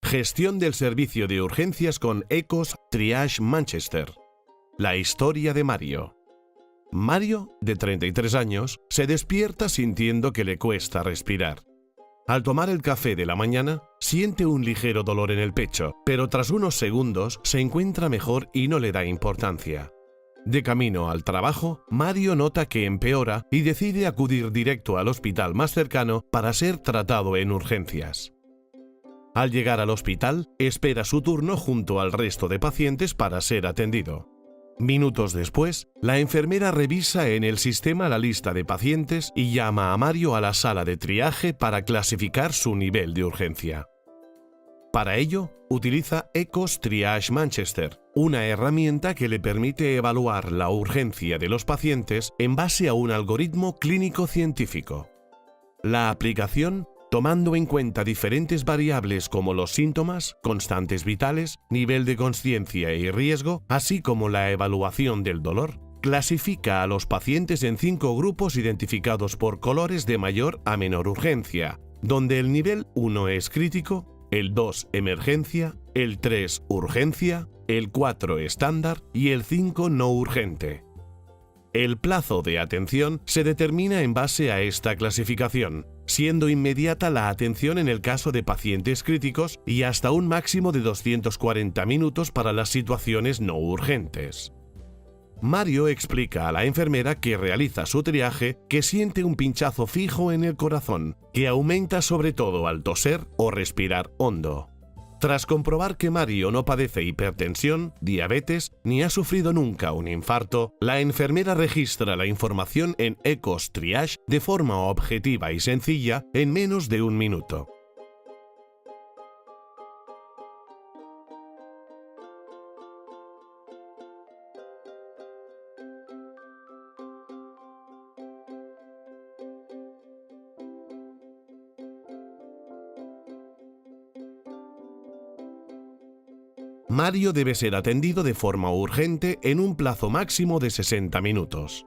Gestión del servicio de urgencias con Ecos Triage Manchester. La historia de Mario. Mario, de 33 años, se despierta sintiendo que le cuesta respirar. Al tomar el café de la mañana, siente un ligero dolor en el pecho, pero tras unos segundos se encuentra mejor y no le da importancia. De camino al trabajo, Mario nota que empeora y decide acudir directo al hospital más cercano para ser tratado en urgencias. Al llegar al hospital, espera su turno junto al resto de pacientes para ser atendido. Minutos después, la enfermera revisa en el sistema la lista de pacientes y llama a Mario a la sala de triaje para clasificar su nivel de urgencia. Para ello, utiliza Ecos Triage Manchester, una herramienta que le permite evaluar la urgencia de los pacientes en base a un algoritmo clínico científico. La aplicación, tomando en cuenta diferentes variables como los síntomas, constantes vitales, nivel de consciencia y riesgo, así como la evaluación del dolor, clasifica a los pacientes en 5 grupos identificados por colores de mayor a menor urgencia, donde el nivel 1 es crítico, el 2 emergencia, el 3 urgencia, el 4 estándar y el 5 no urgente. El plazo de atención se determina en base a esta clasificación, siendo inmediata la atención en el caso de pacientes críticos y hasta un máximo de 240 minutos para las situaciones no urgentes. Mario explica a la enfermera que realiza su triaje que siente un pinchazo fijo en el corazón, que aumenta sobre todo al toser o respirar hondo. Tras comprobar que Mario no padece hipertensión, diabetes, ni ha sufrido nunca un infarto, la enfermera registra la información en Ecos Triage de forma objetiva y sencilla en menos de un minuto. Mario debe ser atendido de forma urgente en un plazo máximo de 60 minutos.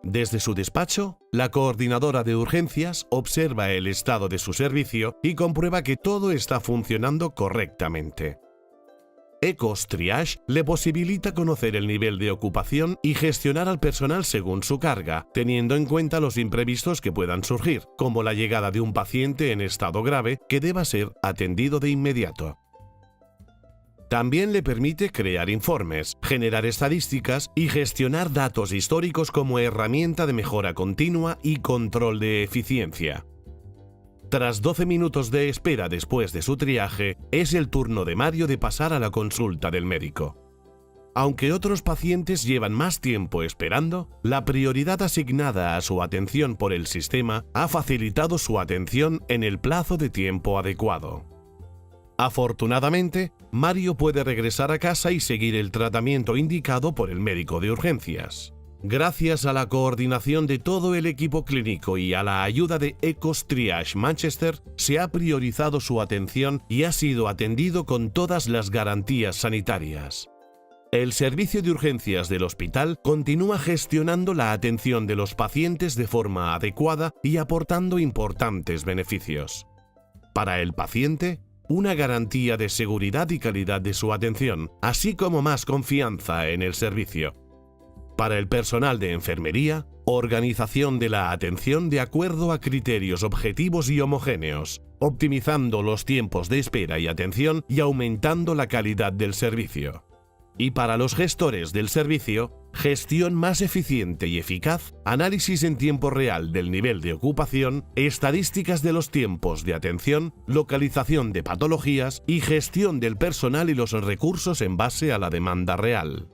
Desde su despacho, la coordinadora de urgencias observa el estado de su servicio y comprueba que todo está funcionando correctamente. Ecos Triage le posibilita conocer el nivel de ocupación y gestionar al personal según su carga, teniendo en cuenta los imprevistos que puedan surgir, como la llegada de un paciente en estado grave que deba ser atendido de inmediato. También le permite crear informes, generar estadísticas y gestionar datos históricos como herramienta de mejora continua y control de eficiencia. Tras 12 minutos de espera después de su triaje, es el turno de Mario de pasar a la consulta del médico. Aunque otros pacientes llevan más tiempo esperando, la prioridad asignada a su atención por el sistema ha facilitado su atención en el plazo de tiempo adecuado. Afortunadamente, Mario puede regresar a casa y seguir el tratamiento indicado por el médico de urgencias. Gracias a la coordinación de todo el equipo clínico y a la ayuda de Ecos Triage Manchester, se ha priorizado su atención y ha sido atendido con todas las garantías sanitarias. El servicio de urgencias del hospital continúa gestionando la atención de los pacientes de forma adecuada y aportando importantes beneficios. Para el paciente, una garantía de seguridad y calidad de su atención, así como más confianza en el servicio. Para el personal de enfermería, organización de la atención de acuerdo a criterios objetivos y homogéneos, optimizando los tiempos de espera y atención y aumentando la calidad del servicio. Y para los gestores del servicio, gestión más eficiente y eficaz, análisis en tiempo real del nivel de ocupación, estadísticas de los tiempos de atención, localización de patologías y gestión del personal y los recursos en base a la demanda real.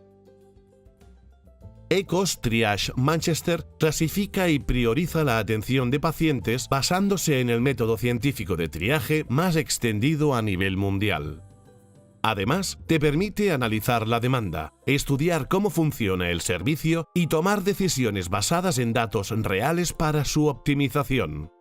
Ecos Triage Manchester clasifica y prioriza la atención de pacientes basándose en el método científico de triaje más extendido a nivel mundial. Además, te permite analizar la demanda, estudiar cómo funciona el servicio y tomar decisiones basadas en datos reales para su optimización.